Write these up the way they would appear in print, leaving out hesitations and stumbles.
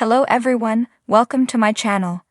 Hello everyone, welcome to my channel.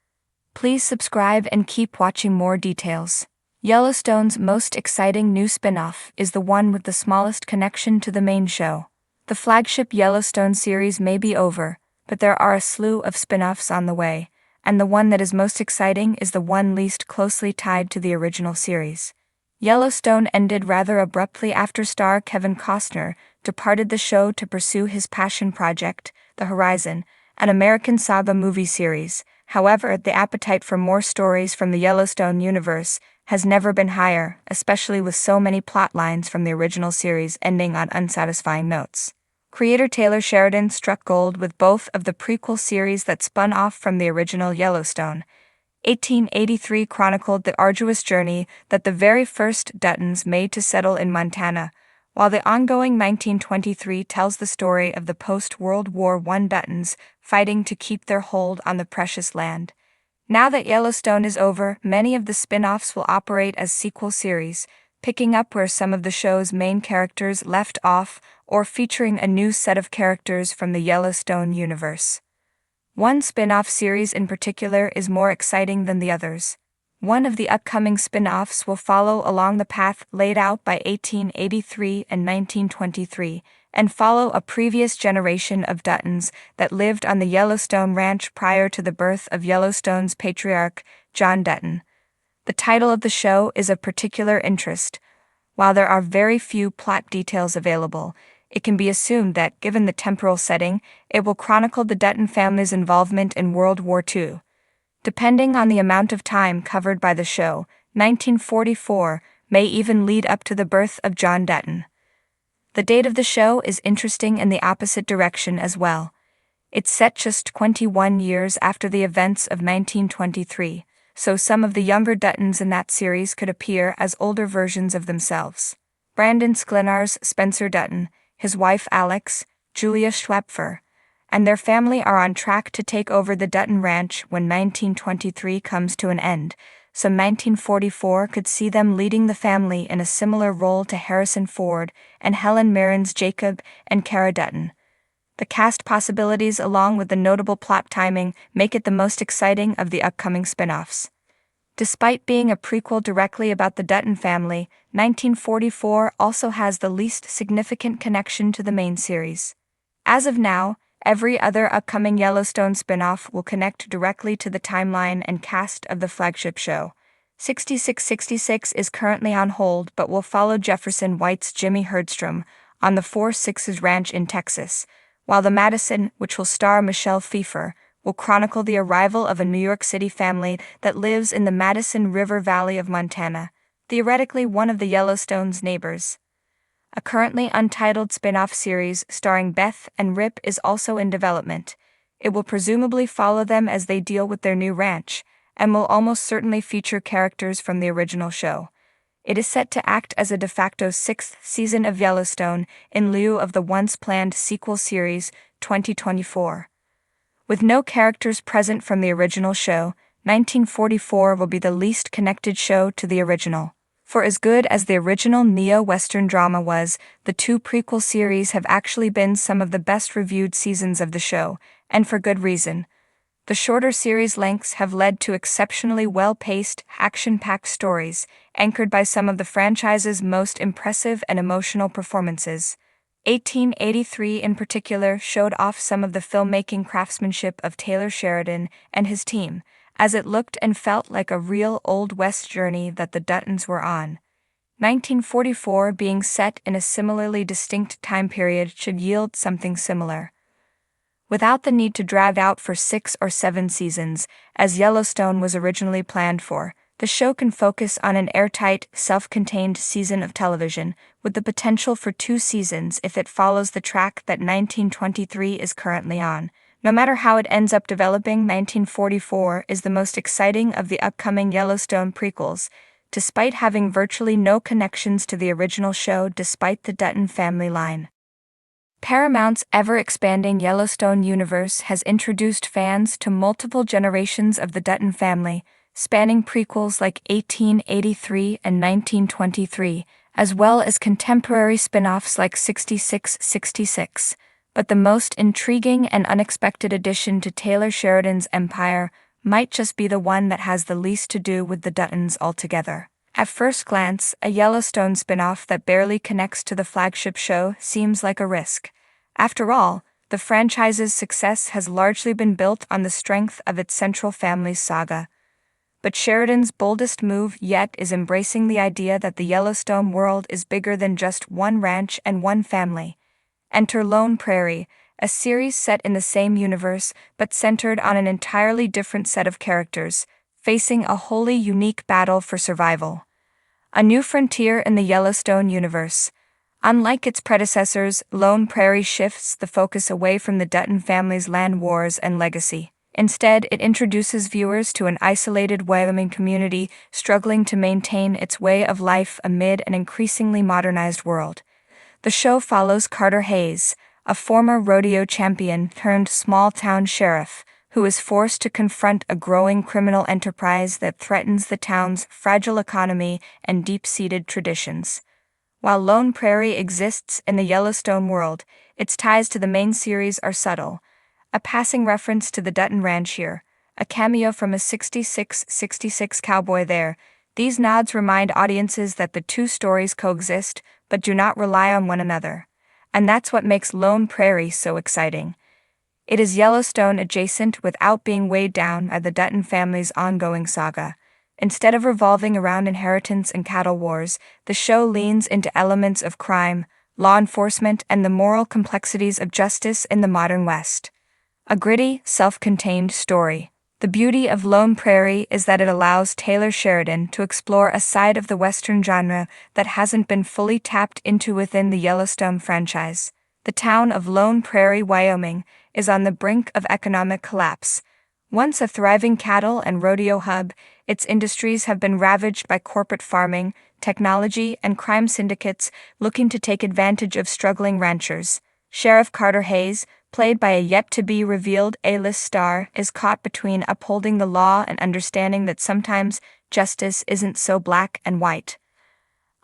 Please subscribe and keep watching more details. Yellowstone's most exciting new spin-off is the one with the smallest connection to the main show. The flagship Yellowstone series may be over, but there are a slew of spin-offs on the way, and the one that is most exciting is the one least closely tied to the original series. Yellowstone ended rather abruptly after star Kevin Costner departed the show to pursue his passion project, The Horizon, an American saga movie series. However, the appetite for more stories from the Yellowstone universe has never been higher, especially with so many plot lines from the original series ending on unsatisfying notes. Creator Taylor Sheridan struck gold with both of the prequel series that spun off from the original Yellowstone. 1883 chronicled the arduous journey that the very first Duttons made to settle in Montana, while the ongoing 1923 tells the story of the post-World War I Duttons fighting to keep their hold on the precious land. Now that Yellowstone is over, many of the spin-offs will operate as sequel series, picking up where some of the show's main characters left off or featuring a new set of characters from the Yellowstone universe. One spin-off series in particular is more exciting than the others. One of the upcoming spin-offs will follow along the path laid out by 1883 and 1923, and follow a previous generation of Duttons that lived on the Yellowstone Ranch prior to the birth of Yellowstone's patriarch, John Dutton. The title of the show is of particular interest. While there are very few plot details available, it can be assumed that, given the temporal setting, it will chronicle the Dutton family's involvement in World War II. Depending on the amount of time covered by the show, 1944 may even lead up to the birth of John Dutton. The date of the show is interesting in the opposite direction as well. It's set just 21 years after the events of 1923, so some of the younger Duttons in that series could appear as older versions of themselves. Brandon Sklenar's Spencer Dutton, his wife Alex, Julia Schwepfer, and their family are on track to take over the Dutton Ranch when 1923 comes to an end, so 1944 could see them leading the family in a similar role to Harrison Ford and Helen Mirren's Jacob and Cara Dutton. The cast possibilities along with the notable plot timing make it the most exciting of the upcoming spin-offs. Despite being a prequel directly about the Dutton family, 1944 also has the least significant connection to the main series. As of now, every other upcoming Yellowstone spin-off will connect directly to the timeline and cast of the flagship show. 6666 is currently on hold but will follow Jefferson White's Jimmy Herdstrom on the Four Sixes Ranch in Texas, while the Madison, which will star Michelle Pfeiffer, will chronicle the arrival of a New York City family that lives in the Madison River Valley of Montana, theoretically one of the Yellowstone's neighbors. A currently untitled spin-off series starring Beth and Rip is also in development. It will presumably follow them as they deal with their new ranch, and will almost certainly feature characters from the original show. It is set to act as a de facto sixth season of Yellowstone in lieu of the once-planned sequel series, 2024. With no characters present from the original show, 1944 will be the least connected show to the original. For as good as the original neo-Western drama was, the two prequel series have actually been some of the best-reviewed seasons of the show, and for good reason. The shorter series lengths have led to exceptionally well-paced, action-packed stories, anchored by some of the franchise's most impressive and emotional performances. 1883 in particular showed off some of the filmmaking craftsmanship of Taylor Sheridan and his team, as it looked and felt like a real Old West journey that the Duttons were on. 1944 being set in a similarly distinct time period should yield something similar. Without the need to drag out for 6 or 7 seasons, as Yellowstone was originally planned for, the show can focus on an airtight, self-contained season of television, with the potential for 2 seasons if it follows the track that 1923 is currently on. No matter how it ends up developing, 1944 is the most exciting of the upcoming Yellowstone prequels, despite having virtually no connections to the original show despite the Dutton family line. Paramount's ever-expanding Yellowstone universe has introduced fans to multiple generations of the Dutton family, spanning prequels like 1883 and 1923, as well as contemporary spin-offs like 6666. But the most intriguing and unexpected addition to Taylor Sheridan's empire might just be the one that has the least to do with the Duttons altogether. At first glance, a Yellowstone spin-off that barely connects to the flagship show seems like a risk. After all, the franchise's success has largely been built on the strength of its central family's saga. But Sheridan's boldest move yet is embracing the idea that the Yellowstone world is bigger than just one ranch and one family. Enter Lone Prairie, a series set in the same universe but centered on an entirely different set of characters, facing a wholly unique battle for survival. A new frontier in the Yellowstone universe. Unlike its predecessors, Lone Prairie shifts the focus away from the Dutton family's land wars and legacy. Instead, it introduces viewers to an isolated Wyoming community struggling to maintain its way of life amid an increasingly modernized world. The show follows Carter Hayes, a former rodeo champion turned small-town sheriff, who is forced to confront a growing criminal enterprise that threatens the town's fragile economy and deep-seated traditions. While Lone Prairie exists in the Yellowstone world, its ties to the main series are subtle. A passing reference to the Dutton Ranch here, a cameo from a 66 cowboy there. These nods remind audiences that the two stories coexist, but do not rely on one another. And that's what makes Lone Prairie so exciting. It is Yellowstone adjacent without being weighed down by the Dutton family's ongoing saga. Instead of revolving around inheritance and cattle wars, the show leans into elements of crime, law enforcement, and the moral complexities of justice in the modern West. A gritty, self-contained story. The beauty of Lone Prairie is that it allows Taylor Sheridan to explore a side of the Western genre that hasn't been fully tapped into within the Yellowstone franchise. The town of Lone Prairie, Wyoming, is on the brink of economic collapse. Once a thriving cattle and rodeo hub, its industries have been ravaged by corporate farming, technology, and crime syndicates looking to take advantage of struggling ranchers. Sheriff Carter Hayes, played by a yet-to-be-revealed A-list star, is caught between upholding the law and understanding that sometimes justice isn't so black and white.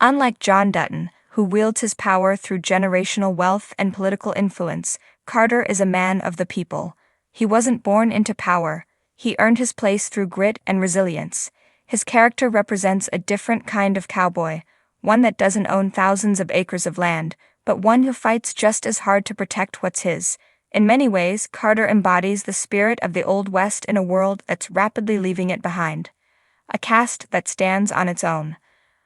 Unlike John Dutton, who wields his power through generational wealth and political influence, Carter is a man of the people. He wasn't born into power. He earned his place through grit and resilience. His character represents a different kind of cowboy, one that doesn't own thousands of acres of land, but one who fights just as hard to protect what's his. In many ways, Carter embodies the spirit of the Old West in a world that's rapidly leaving it behind. A cast that stands on its own.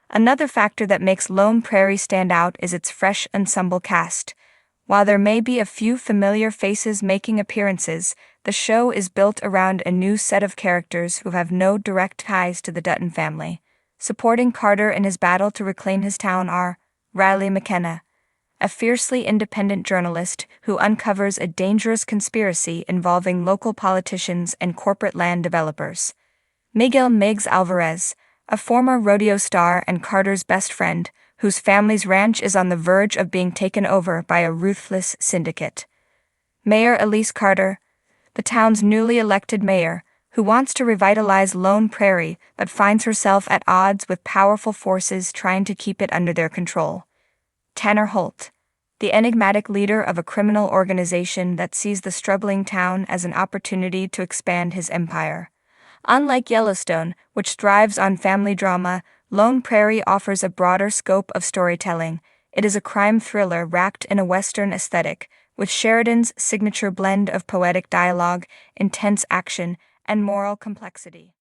Another factor that makes Lone Prairie stand out is its fresh ensemble cast. While there may be a few familiar faces making appearances, the show is built around a new set of characters who have no direct ties to the Dutton family. Supporting Carter in his battle to reclaim his town are Riley McKenna, a fiercely independent journalist who uncovers a dangerous conspiracy involving local politicians and corporate land developers. Miguel Miggs Alvarez, a former rodeo star and Carter's best friend, whose family's ranch is on the verge of being taken over by a ruthless syndicate. Mayor Elise Carter, the town's newly elected mayor, who wants to revitalize Lone Prairie but finds herself at odds with powerful forces trying to keep it under their control. Tanner Holt, the enigmatic leader of a criminal organization that sees the struggling town as an opportunity to expand his empire. Unlike Yellowstone, which thrives on family drama, Lone Prairie offers a broader scope of storytelling. It is a crime thriller wrapped in a Western aesthetic, with Sheridan's signature blend of poetic dialogue, intense action, and moral complexity.